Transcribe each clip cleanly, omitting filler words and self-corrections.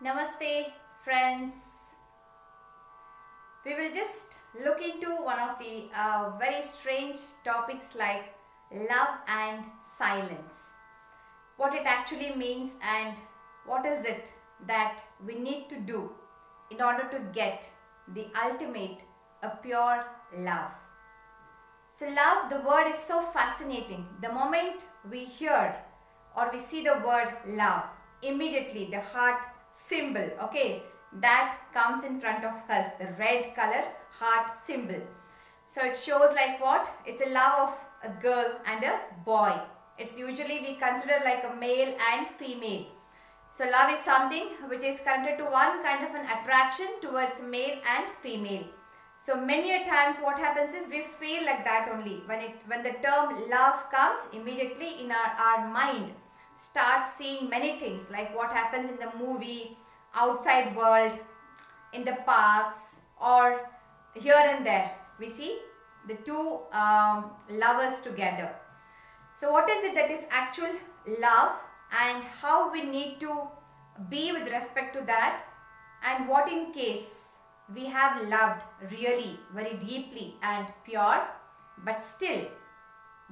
Namaste, friends. We will just look into one of the very strange topics like love and silence. What it actually means and what is it that we need to do in order to get the ultimate, a pure love. So, love, the word is so fascinating. The moment we hear or we see the word love, immediately the heart symbol, okay, that comes in front of us, the red color heart symbol. So, it shows like what? It's a love of a girl and a boy. It's usually we consider like a male and female. So, love is something which is connected to one kind of an attraction towards male and female. So many a times what happens is we feel like that only. When the term love comes, immediately in our mind starts seeing many things like what happens in the movie, outside world, in the parks or here and there. We see the two lovers together. So what is it that is actual love and how we need to be with respect to that, and what in case we have loved really very deeply and pure, but still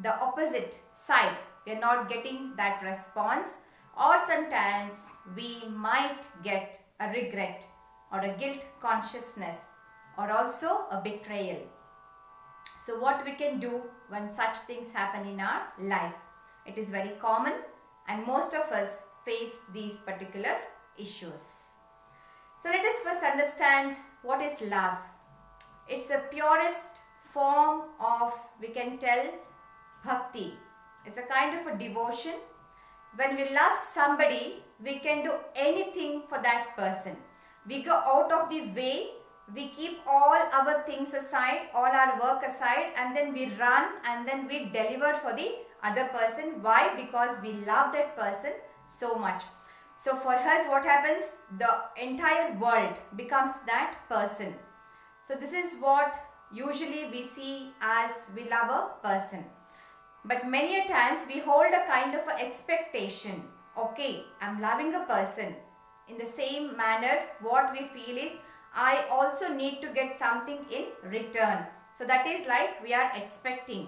the opposite side we are not getting that response, or sometimes we might get a regret or a guilt consciousness or also a betrayal. So what we can do when such things happen in our life? It is very common and most of us face these particular issues. So let us first understand what is love. It's the purest form of, we can tell, bhakti. It's a kind of a devotion. When we love somebody, we can do anything for that person. We go out of the way, we keep all our things aside, all our work aside, and then we run and then we deliver for the other person. Why? Because we love that person so much. So for us what happens? The entire world becomes that person. So this is what usually we see as we love a person. But many a times we hold a kind of a expectation. Okay, I'm loving a person. In the same manner, what we feel is I also need to get something in return. So that is like we are expecting.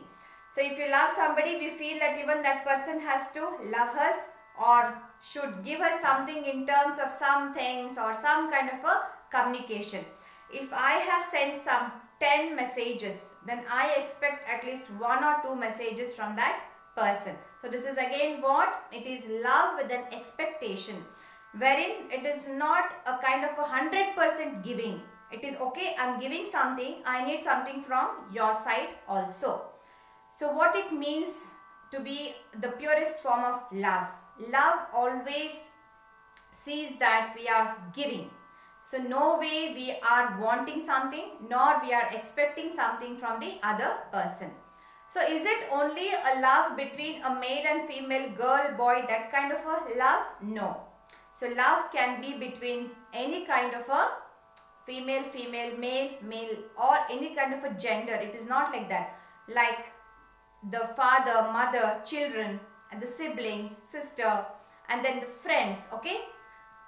So if you love somebody, we feel that even that person has to love us or should give us something in terms of some things or some kind of a communication. If I have sent some 10 messages, then I expect at least 1 or 2 messages from that person. So this is again what? It is love with an expectation, wherein it is not a kind of a 100% giving. It is okay, I'm giving something, I need something from your side also. So what it means to be the purest form of love? Love always sees that we are giving. So no way we are wanting something nor we are expecting something from the other person. So is it only a love between a male and female, girl, boy, that kind of a love? No. So love can be between any kind of a female, male or any kind of a gender. It is not like that. Like the father, mother, children and the siblings, sister and then the friends, okay?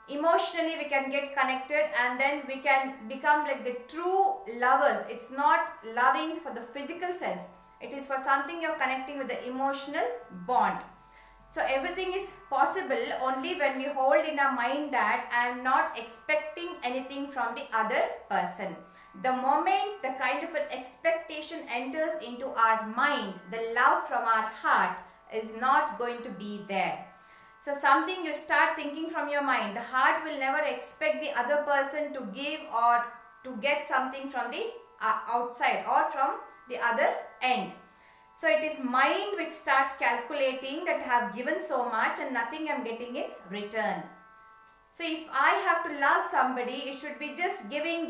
Emotionally we can get connected and then we can become like the true lovers. It's not loving for the physical sense. It is for something you're connecting with the emotional bond. So everything is possible only when we hold in our mind that I am not expecting anything from the other person. The moment the kind of an expectation enters into our mind, the love from our heart is not going to be there. So something you start thinking from your mind, the heart will never expect the other person to give or to get something from the outside or from the other end. So it is mind which starts calculating that I have given so much and nothing I am getting in return. So if I have to love somebody, it should be just giving.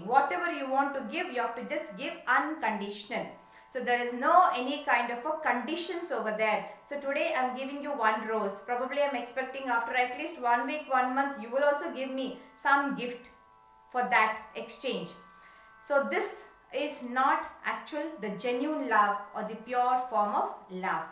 Whatever you want to give, you have to just give unconditional. So there is no any kind of a conditions over there. So today I am giving you 1 rose. Probably I am expecting after at least 1 week, 1 month, you will also give me some gift for that exchange. So this is not actual, the genuine love or the pure form of love.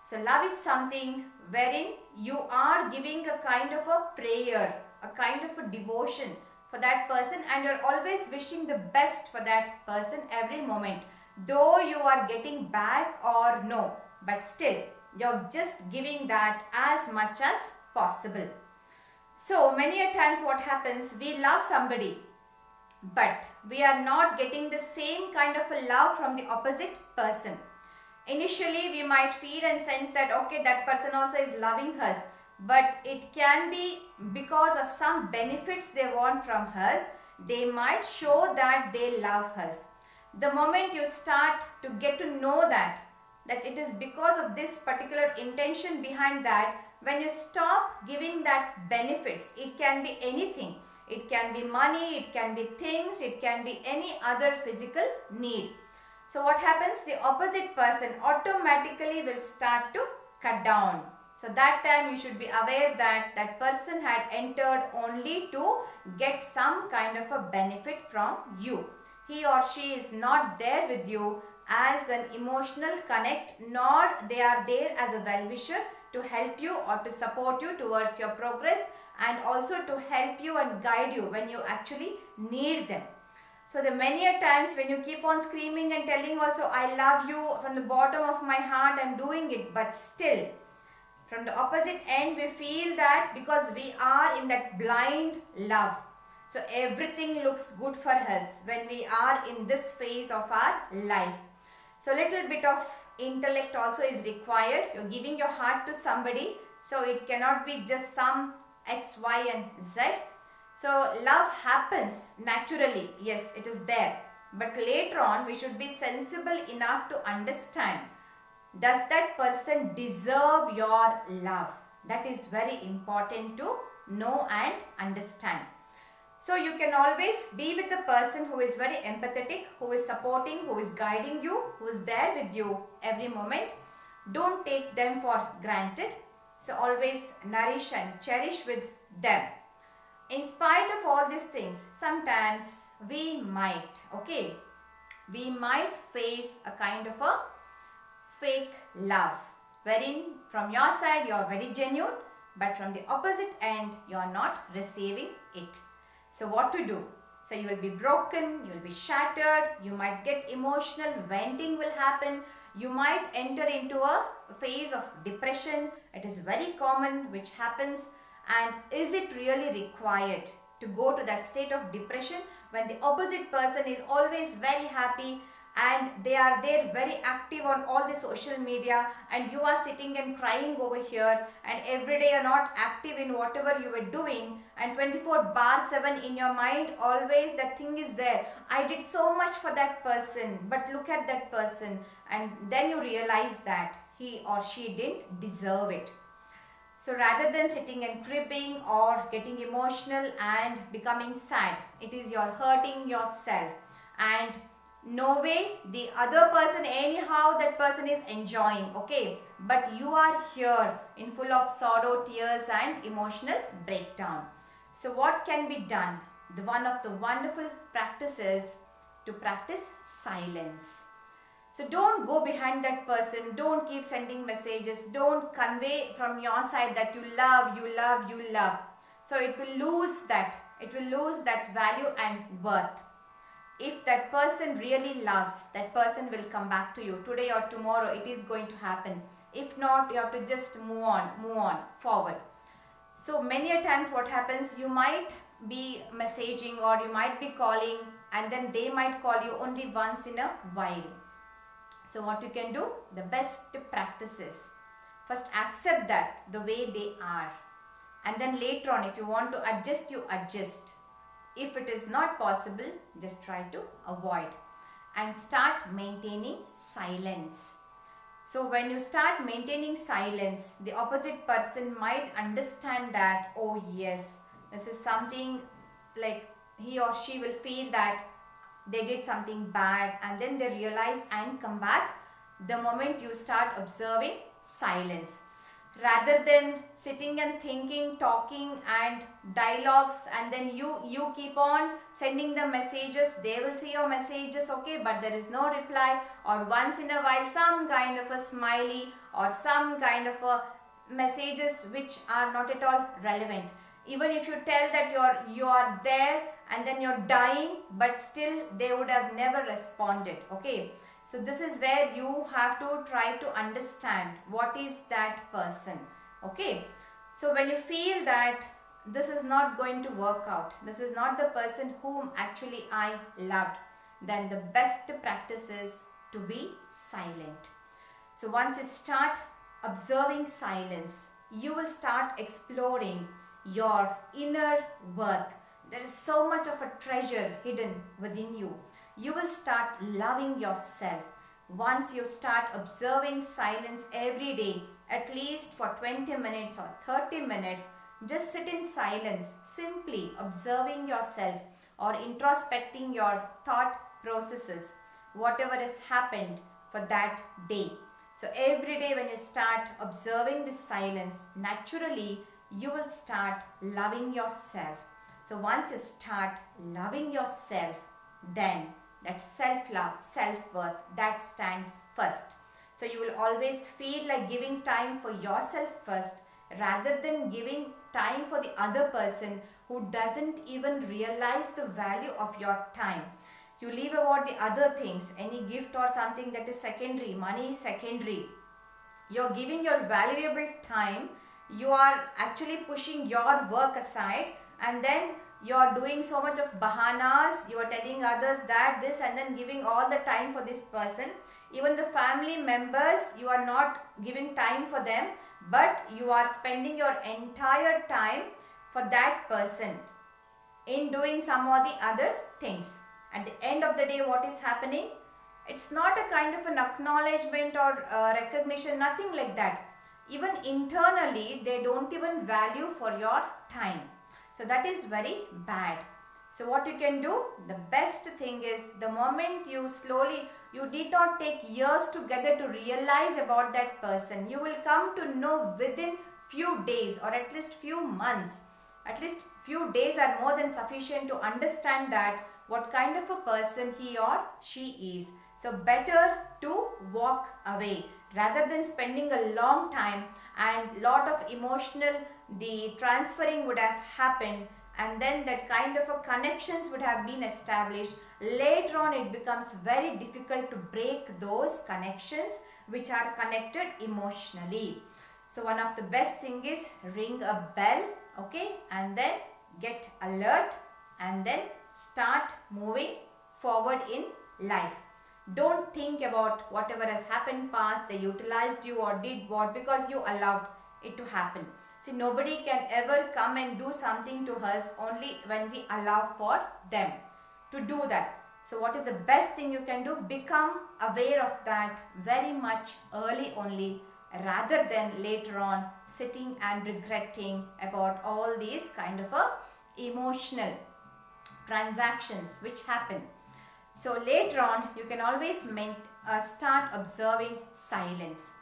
So love is something wherein you are giving a kind of a prayer a kind of a devotion for that person, and you're always wishing the best for that person every moment, though you are getting back or no, but still you're just giving that as much as possible. So many a times what happens, we love somebody, but we are not getting the same kind of a love from the opposite person. Initially we might feel and sense that okay, that person also is loving us, but it can be because of some benefits they want from us. They might show that they love us. The moment you start to get to know that it is because of this particular intention behind that, when you stop giving that benefits, it can be anything. It can be money, it can be things, it can be any other physical need. So what happens? The opposite person automatically will start to cut down. So that time you should be aware that that person had entered only to get some kind of a benefit from you. He or she is not there with you as an emotional connect, nor they are there as a well-wisher to help you or to support you towards your progress, and also to help you and guide you when you actually need them. So the many a times when you keep on screaming and telling also I love you from the bottom of my heart, I'm doing it, but still from the opposite end we feel that because we are in that blind love, so everything looks good for us when we are in this phase of our life. So little bit of intellect also is required. You're giving your heart to somebody, so it cannot be just some X, Y and Z. So love happens naturally, yes, it is there. But later on we should be sensible enough to understand, does that person deserve your love? That is very important to know and understand. So you can always be with the person who is very empathetic, who is supporting, who is guiding you, who is there with you every moment. Don't take them for granted. So always nourish and cherish with them. In spite of all these things, sometimes we might face a kind of a fake love, wherein from your side you are very genuine, but from the opposite end you are not receiving it. So what to do? So you will be broken, you will be shattered, you might get emotional, venting will happen, you might enter into a phase of depression. It is very common which happens. And is it really required to go to that state of depression when the opposite person is always very happy and they are there very active on all the social media, and you are sitting and crying over here, and every day you are not active in whatever you were doing, and 24/7 in your mind always that thing is there. I did so much for that person, but look at that person, and then you realize that he or she didn't deserve it. So rather than sitting and cribbing or getting emotional and becoming sad, it is you're hurting yourself, and no way the other person, anyhow that person is enjoying, okay, but you are here in full of sorrow, tears and emotional breakdown. So what can be done? One of the wonderful practices to practice silence. So don't go behind that person, don't keep sending messages, don't convey from your side that you love, you love, you love. So it will lose that value and worth. If that person really loves, that person will come back to you today or tomorrow. It is going to happen. If not, you have to just move on forward. So many a times what happens, you might be messaging or you might be calling, and then they might call you only once in a while. So what you can do, the best practices, first accept that the way they are, and then later on if you want to adjust, you adjust. If it is not possible, just try to avoid and start maintaining silence. So when you start maintaining silence, the opposite person might understand that, oh yes, this is something, like he or she will feel that they did something bad, and then they realize and come back the moment you start observing silence. Rather than sitting and thinking, talking and dialogues, and then you keep on sending them messages, they will see your messages, okay, but there is no reply, or once in a while some kind of a smiley or some kind of a messages which are not at all relevant. Even if you tell that you are there and then you're dying, but still they would have never responded. Okay, so this is where you have to try to understand what is that person. Okay, so when you feel that this is not going to work out, this is not the person whom actually I loved, then the best practice is to be silent. So once you start observing silence, you will start exploring your inner worth. There is so much of a treasure hidden within you. You will start loving yourself. Once you start observing silence every day, at least for 20 minutes or 30 minutes, just sit in silence, simply observing yourself or introspecting your thought processes, whatever has happened for that day. So every day when you start observing this silence, naturally you will start loving yourself. So once you start loving yourself, then that self-love, self-worth, that stands first. So you will always feel like giving time for yourself first rather than giving time for the other person who doesn't even realize the value of your time. You leave about the other things, any gift or something, that is secondary, money is secondary. You're giving your valuable time, you are actually pushing your work aside, and then you're doing so much of bahanas, you are telling others that this, and then giving all the time for this person. Even the family members, you are not giving time for them, but you are spending your entire time for that person in doing some or the other things. At the end of the day, what is happening? It's not a kind of an acknowledgement or recognition, nothing like that. Even internally, they don't even value for your time. So that is very bad. So what you can do, the best thing is, the moment you slowly, you need not take years together to realize about that person. You will come to know within few days or at least few months. At least few days are more than sufficient to understand that what kind of a person he or she is. So better to walk away rather than spending a long time, and lot of emotional, the transferring would have happened, and then that kind of a connections would have been established. Later on it becomes very difficult to break those connections which are connected emotionally. So one of the best thing is ring a bell, okay, and then get alert and then start moving forward in life. Don't think about whatever has happened past, they utilized you or did what, because you allowed it to happen. See, nobody can ever come and do something to us only when we allow for them to do that. So what is the best thing you can do? Become aware of that very much early only, rather than later on sitting and regretting about all these kind of emotional transactions which happen. So later on you can always start observing silence.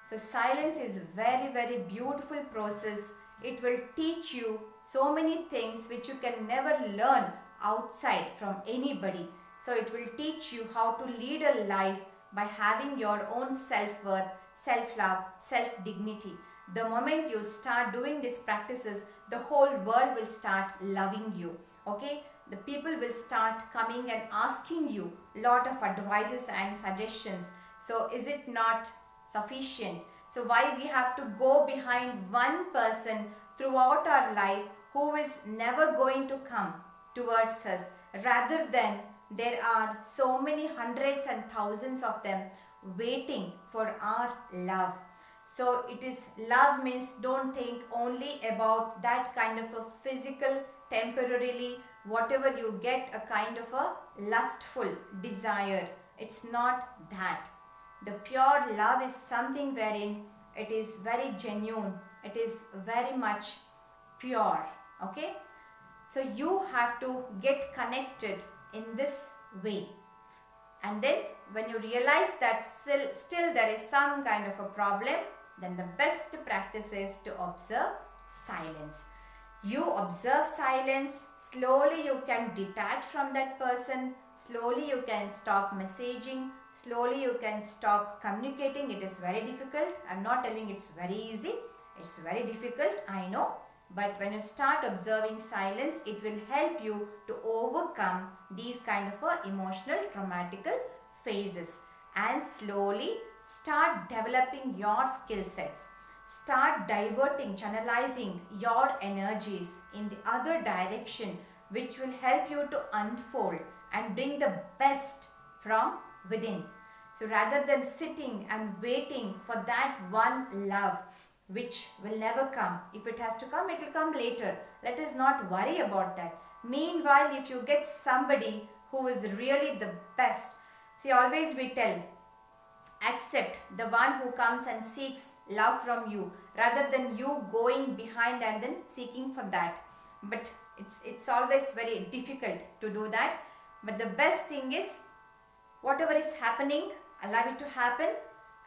So silence is very beautiful process. It will teach you so many things which you can never learn outside from anybody. So it will teach you how to lead a life by having your own self-worth, self-love, self-dignity. The moment you start doing these practices, the whole world will start loving you. Okay? The people will start coming and asking you lot of advices and suggestions. So is it not sufficient? So why we have to go behind one person throughout our life who is never going to come towards us, rather than there are so many hundreds and thousands of them waiting for our love. So it is, love means, don't think only about that kind of a physical, temporarily, whatever you get, a kind of a lustful desire. It's not that. The pure love is something wherein it is very genuine, it is very much pure. Okay, so you have to get connected in this way, and then when you realize that still there is some kind of a problem, then the best practice is to observe silence. You observe silence, slowly you can detach from that person, slowly you can stop messaging, slowly you can stop communicating. It is very difficult. I am not telling it's very easy. It's very difficult, I know. But when you start observing silence, it will help you to overcome these kind of emotional traumatical phases and slowly start developing your skill sets. Start diverting, channelizing your energies in the other direction, which will help you to unfold and bring the best from within. So rather than sitting and waiting for that one love which will never come, if it has to come, it will come later. Let us not worry about that. Meanwhile, if you get somebody who is really the best, see, always we tell, accept the one who comes and seeks love from you rather than you going behind and then seeking for that. But it's always very difficult to do that. But the best thing is, whatever is happening, allow it to happen.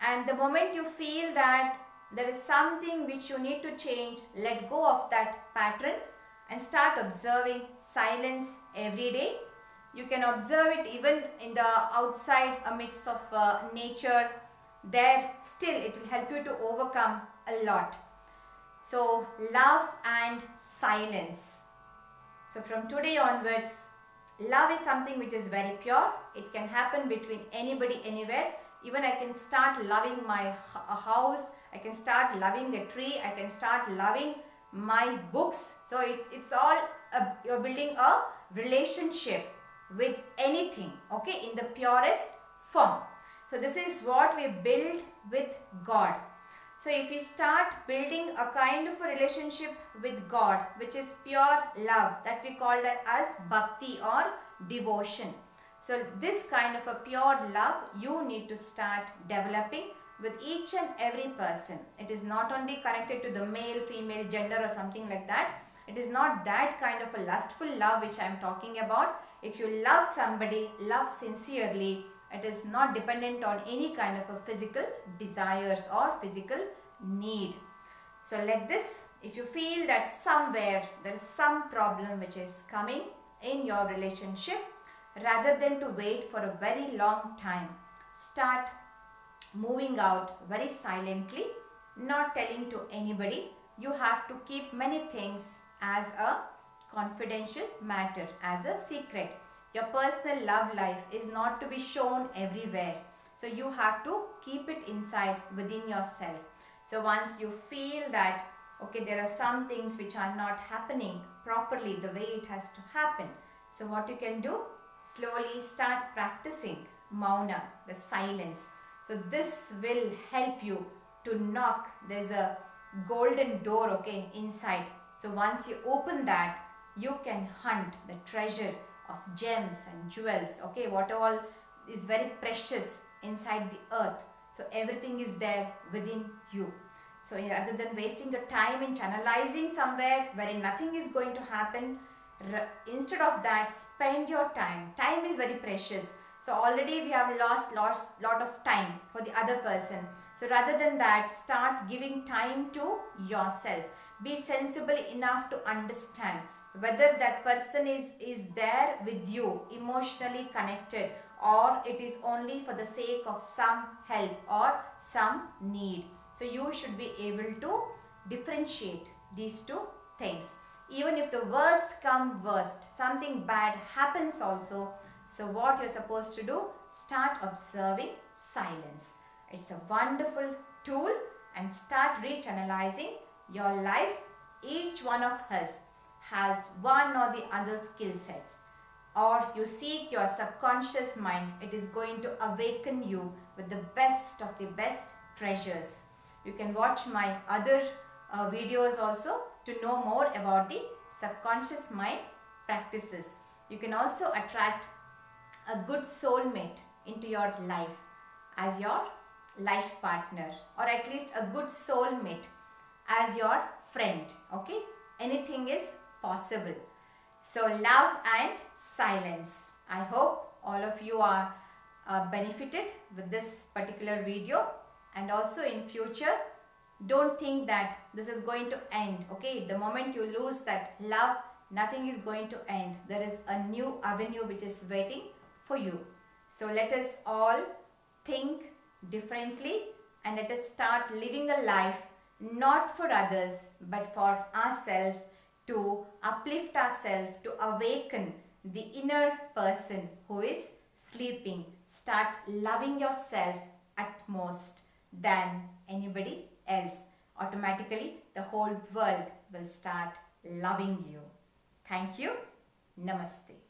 And the moment you feel that there is something which you need to change, let go of that pattern and start observing silence every day. You can observe it even in the outside amidst of nature. There still it will help you to overcome a lot. So love and silence. So from today onwards, love is something which is very pure. It can happen between anybody, anywhere. Even I can start loving my house. I can start loving a tree. I can start loving my books. So it's all you're building a relationship with anything, okay, in the purest form. So this is what we build with God. So if we start building a kind of a relationship with God, which is pure love, that we call that as bhakti or devotion. So this kind of a pure love you need to start developing with each and every person. It is not only connected to the male, female, gender or something like that. It is not that kind of a lustful love which I am talking about. If you love somebody, love sincerely, it is not dependent on any kind of a physical desires or physical need. So like this, if you feel that somewhere there is some problem which is coming in your relationship, rather than to wait for a very long time, start moving out very silently, not telling to anybody. You have to keep many things as a confidential matter, as a secret. Your personal love life is not to be shown everywhere. So you have to keep it inside within yourself. So once you feel that, okay, there are some things which are not happening properly the way it has to happen. So what you can do, slowly start practicing mauna, the silence. So this will help you to knock. There's a golden door, okay, inside. So once you open that, you can hunt the treasure of gems and jewels, okay, what all is very precious inside the earth. So everything is there within you. So rather than wasting your time in channelizing somewhere wherein nothing is going to happen, instead of that, spend your time. Time is very precious. So already we have lost lot of time for the other person. So rather than that, start giving time to yourself. Be sensible enough to understand whether that person is there with you, emotionally connected, or it is only for the sake of some help or some need. So you should be able to differentiate these two things. Even if the worst come worst, something bad happens also. So what you're supposed to do, start observing silence. It's a wonderful tool, and start rechannelizing your life. Each one of us has one or the other skill sets, or you seek your subconscious mind. It is going to awaken you with the best of the best treasures. You can watch my other videos also to know more about the subconscious mind practices. You can also attract a good soulmate into your life as your life partner, or at least a good soulmate as your friend, okay? Anything is possible. So love and silence. I hope all of you are benefited with this particular video, and also in future, don't think that this is going to end, okay? The moment you lose that love, nothing is going to end. There is a new avenue which is waiting for you. So let us all think differently, and let us start living a life not for others but for ourselves, to uplift ourselves, to awaken the inner person who is sleeping. Start loving yourself at most than anybody else. Automatically, the whole world will start loving you. Thank you. Namaste.